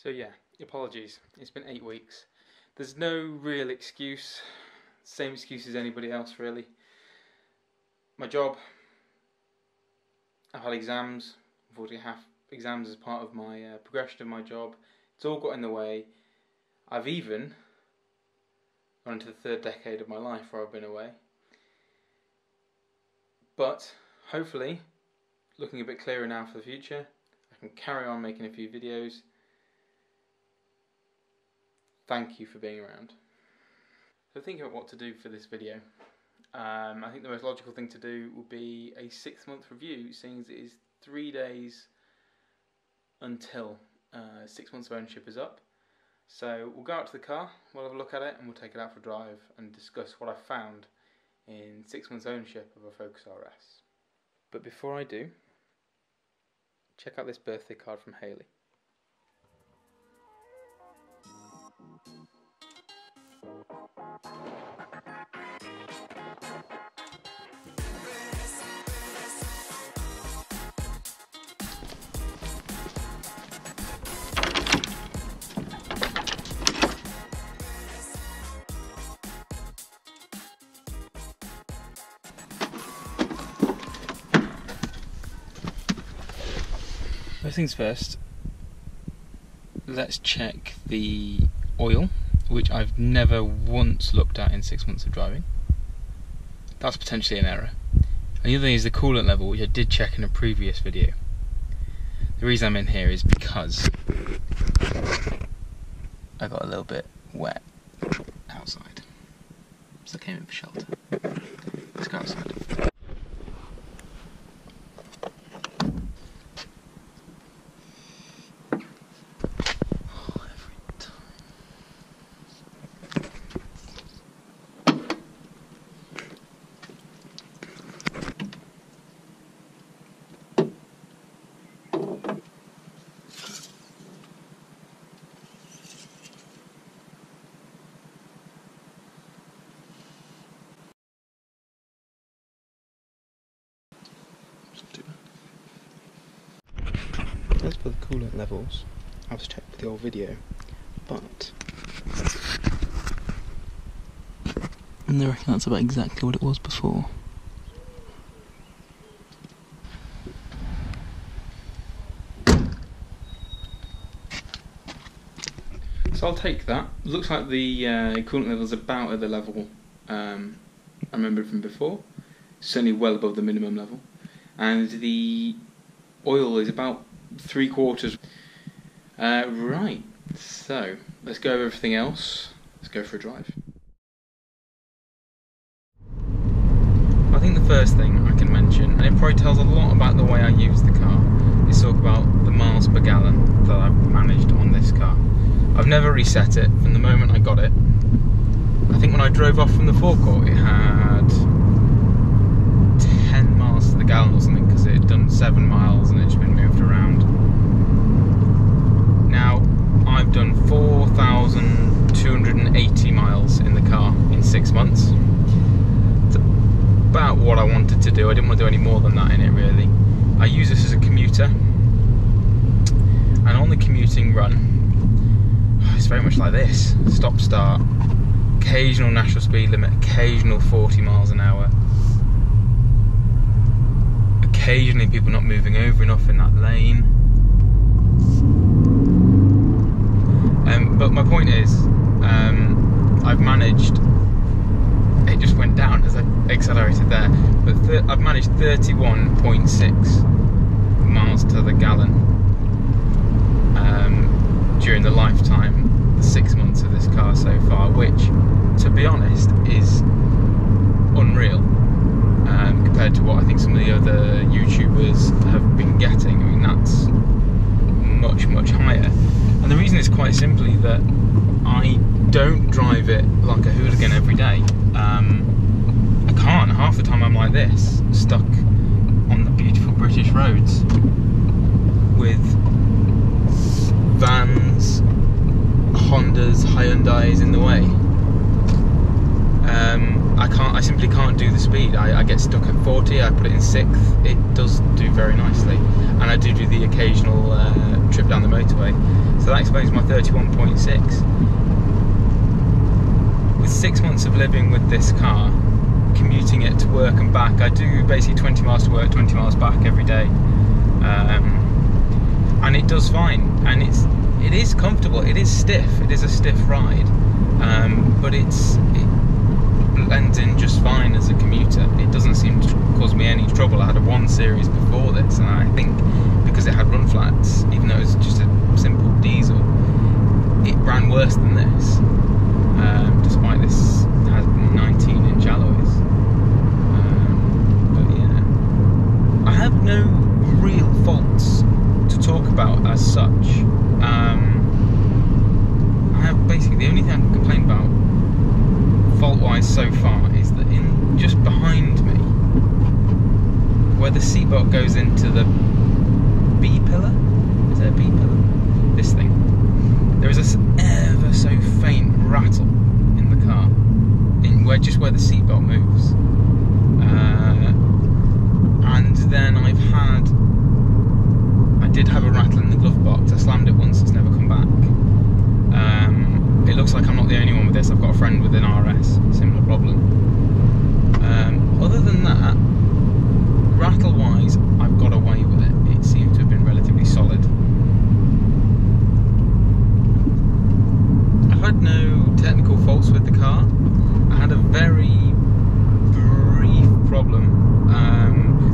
So yeah, apologies, it's been 8 weeks. There's no real excuse, same excuse as anybody else really. My job, I've had exams, unfortunately I have exams as part of my progression of my job. It's all got in the way. I've even gone into the third decade of my life where I've been away. But hopefully, looking a bit clearer now for the future, I can carry on making a few videos. Thank you for being around. So thinking about what to do for this video, I think the most logical thing to do would be a 6-month review, seeing as it is 3 days until 6 months of ownership is up. So we'll go out to the car, we'll have a look at it, and we'll take it out for a drive and discuss what I found in 6 months ownership of a Focus RS. But before I do, check out this birthday card from Hayley. First things first, let's check the oil, which I've never once looked at in 6 months of driving. That's potentially an error. And the other thing is the coolant level, which I did check in a previous video. The reason I'm in here is because I got a little bit wet outside, so I came in for shelter. Let's go outside. As for the coolant levels, I was checked with the old video, but I reckon that's about exactly what it was before. So I'll take that. Looks like the coolant level is about at the level I remember from before, certainly well above the minimum level, and the oil is about 3/4. Right, so let's go over everything else. Let's go for a drive. I think the first thing I can mention, and it probably tells a lot about the way I use the car, is talk about the miles per gallon that I've managed on this car. I've never reset it from the moment I got it. I think when I drove off from the forecourt it had 10 miles to the gallon or something, because it had done 7 miles and it had just been moved around. Now, I've done 4,280 miles in the car in 6 months. It's about what I wanted to do. I didn't want to do any more than that in it really. I use this as a commuter, and on the commuting run, it's very much like this. Stop start, occasional national speed limit, occasional 40 miles an hour. Occasionally people not moving over enough in that lane. But my point is, I've managed, it just went down as I accelerated there, but I've managed 31.6 miles to the gallon during the lifetime, the 6 months of this car so far, which, to be honest, is unreal. Compared to what I think some of the other YouTubers have been getting. I mean, that's much, much higher. And the reason is quite simply that I don't drive it like a hooligan every day. I can't. Half the time I'm like this, stuck on the beautiful British roads with vans, Hondas, Hyundais in the way. I simply can't do the speed. I get stuck at 40, I put it in 6th, it does do very nicely. And I do the occasional trip down the motorway. So that explains my 31.6. With 6 months of living with this car, commuting it to work and back, I do basically 20 miles to work, 20 miles back every day. And it does fine. And it is comfortable, it is stiff, it is a stiff ride. But it blends in just fine as a commuter. It doesn't seem to cause me any trouble. I had a 1 Series before this, and I think because it had run flats, even though it was just a simple diesel, it ran worse than this, despite this has 19-inch alloys. But yeah, I have no real faults to talk about as such. I have basically the only thing I can complain about fault-wise so far is that in just behind me, where the seatbelt goes into the B pillar, is there a B pillar? This thing. There is a ever so faint rattle in the car, where the seatbelt moves. And then I did have a rattle in the glove box. I slammed it once, it's never come back. It looks like I'm not the only one with this. I've got a friend with an RS, similar problem. Other than that, rattle-wise, I've got away with it. It seemed to have been relatively solid. I've had no technical faults with the car. I had a very brief problem,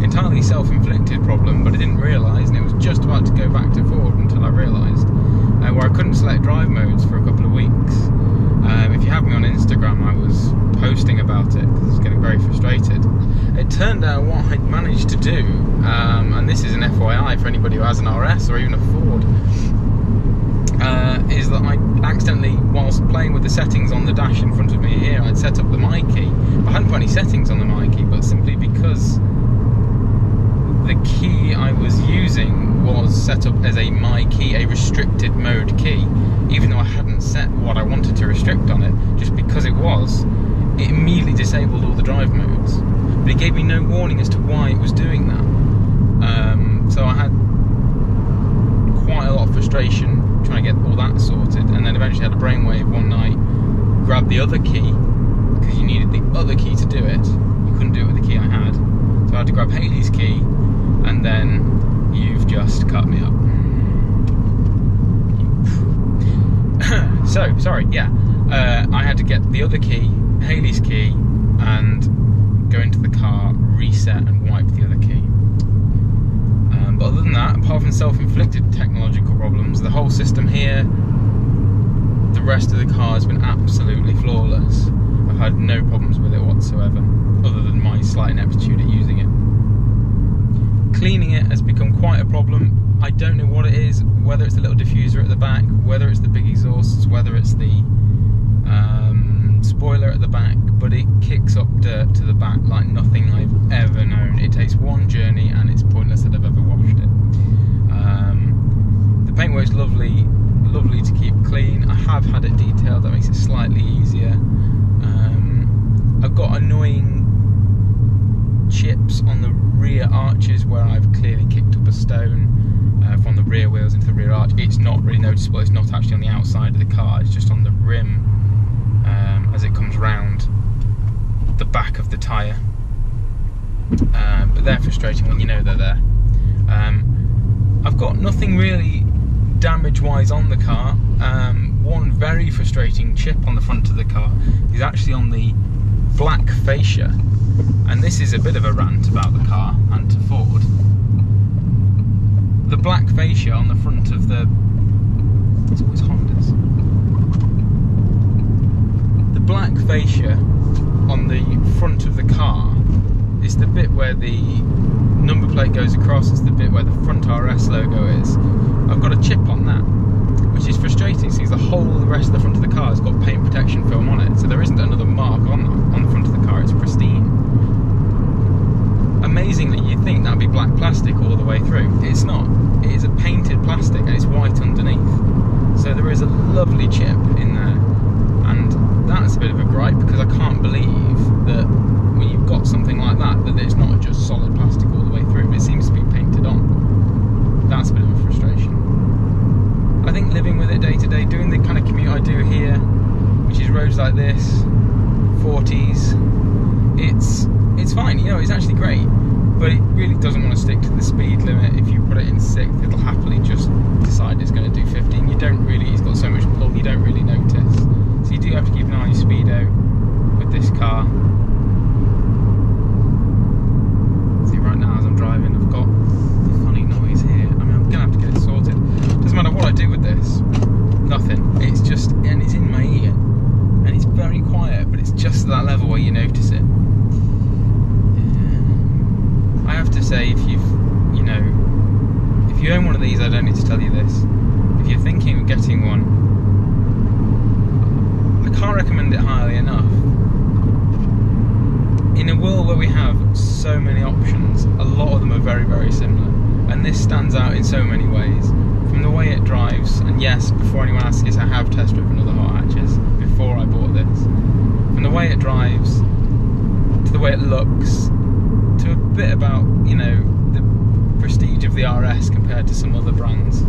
entirely self-inflicted problem, but I didn't realise, and it was just about to go back to Ford until I realised, where I couldn't select drive modes for a couple of weeks. If you have me on Instagram, I was posting about it because I was getting very frustrated. It turned out what I'd managed to do, and this is an FYI for anybody who has an RS or even a Ford, is that I accidentally, whilst playing with the settings on the dash in front of me here, I'd set up the My Key. I hadn't put any settings on the My Key, but simply because the key I was using was set up as a My Key, a restricted mode key, even though I hadn't set what I wanted to restrict on it. Just because it immediately disabled all the drive modes, but it gave me no warning as to why it was doing that. So I had quite a lot of frustration trying to get all that sorted, and then eventually had a brainwave one night, grabbed the other key, because you needed the other key to do it. You couldn't do it with the key I had, so I had to grab Haley's key, and then you've just cut me up. So, sorry, yeah. I had to get the other key, Haley's key, and go into the car, reset and wipe the other key. But other than that, apart from self-inflicted technological problems, the whole system here, the rest of the car has been absolutely flawless. I've had no problems with it whatsoever, other than my slight ineptitude at using it. Cleaning it has become quite a problem. I don't know what it is, whether it's the little diffuser at the back, whether it's the big exhausts, whether it's the spoiler at the back, but it kicks up dirt to the back like nothing I've ever known. It takes one journey and it's pointless that I've ever washed it. The paintwork's lovely to keep clean. I have had it detailed, that makes it slightly easier. I've got annoying chips on the rear arches where I've clearly kicked up a stone from the rear wheels into the rear arch. It's not really noticeable, it's not actually on the outside of the car, it's just on the rim as it comes round the back of the tyre. But they're frustrating when you know they're there. I've got nothing really damage-wise on the car. One very frustrating chip on the front of the car is actually on the black fascia, and this is a bit of a rant about the car and to Ford. The black fascia on the front of the... It's always Hondas. The black fascia on the front of the car is the bit where the number plate goes across, it's the bit where the front RS logo is. I've got a chip on that, which is frustrating since the rest of the front of the car has got paint protection film on it, so there isn't another mark on the front of the car, it's pristine. Amazingly, you'd think that'd be black plastic all the way through. It's not. It is a painted plastic and it's white underneath. So there is a lovely chip in there, and that's that's a bit of a gripe, because I can't believe that when you've got something like that, that it's not just solid plastic all the way through, but it seems to be painted on. That's a bit of a frustration. I think living with it day to day, doing the kind of commute I do here, which is roads like this, 40s, it's fine, you know, it's actually great, but it really doesn't want to stick to the speed limit. If you put it in 6th, it'll happily just decide it's going to do 15. You don't really, it's got so much pull, you don't really notice. So you do have to keep an eye on your speedo with this car. See, right now as I'm driving, I've got a funny noise here. I mean, I'm going to have to get it sorted. Doesn't matter what I do with this, nothing. It's just, and it's in my ear, and it's very quiet, but it's just at that level where you notice it. I have to say, if you own one of these, I don't need to tell you this. If you're thinking of getting one, I can't recommend it highly enough. In a world where we have so many options, a lot of them are very, very similar, and this stands out in so many ways. From the way it drives, and yes, before anyone asks, I have test driven other hot hatches before I bought this. From the way it drives, to the way it looks, to a bit about, you know, the prestige of the RS compared to some other brands.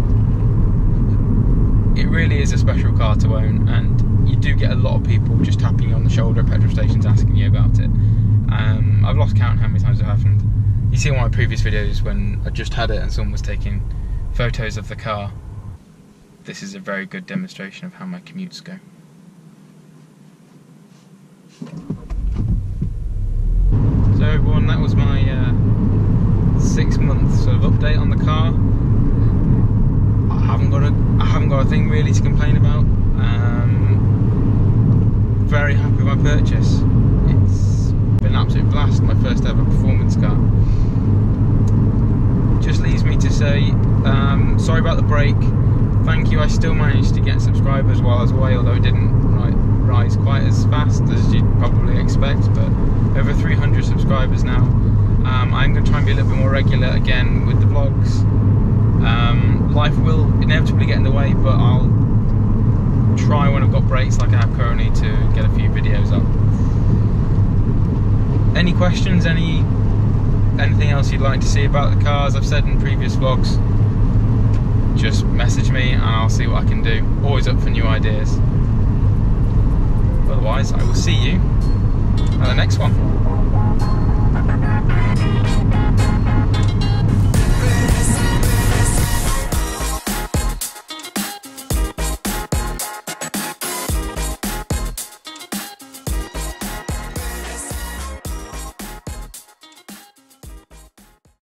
It really is a special car to own, and you do get a lot of people just tapping you on the shoulder at petrol stations asking you about it. I've lost count how many times it happened. You see in one of my previous videos when I just had it and someone was taking photos of the car. This is a very good demonstration of how my commutes go. So everyone, that was my 6-month sort of update on the car. I haven't got a thing really to complain about. Very happy with my purchase. It's been an absolute blast, my first ever performance car. Just leaves me to say, sorry about the break. Thank you, I still managed to get subscribers while I was away, although it didn't rise quite as fast as you'd probably expect, but over 300 subscribers now. I'm going to try and be a little bit more regular again with the vlogs. Life will inevitably get in the way, but I'll try when I've got breaks like I have currently to get a few videos up. Any questions, anything else you'd like to see about the cars? I've said in previous vlogs, just message me and I'll see what I can do. Always up for new ideas. Otherwise, I will see you at the next one.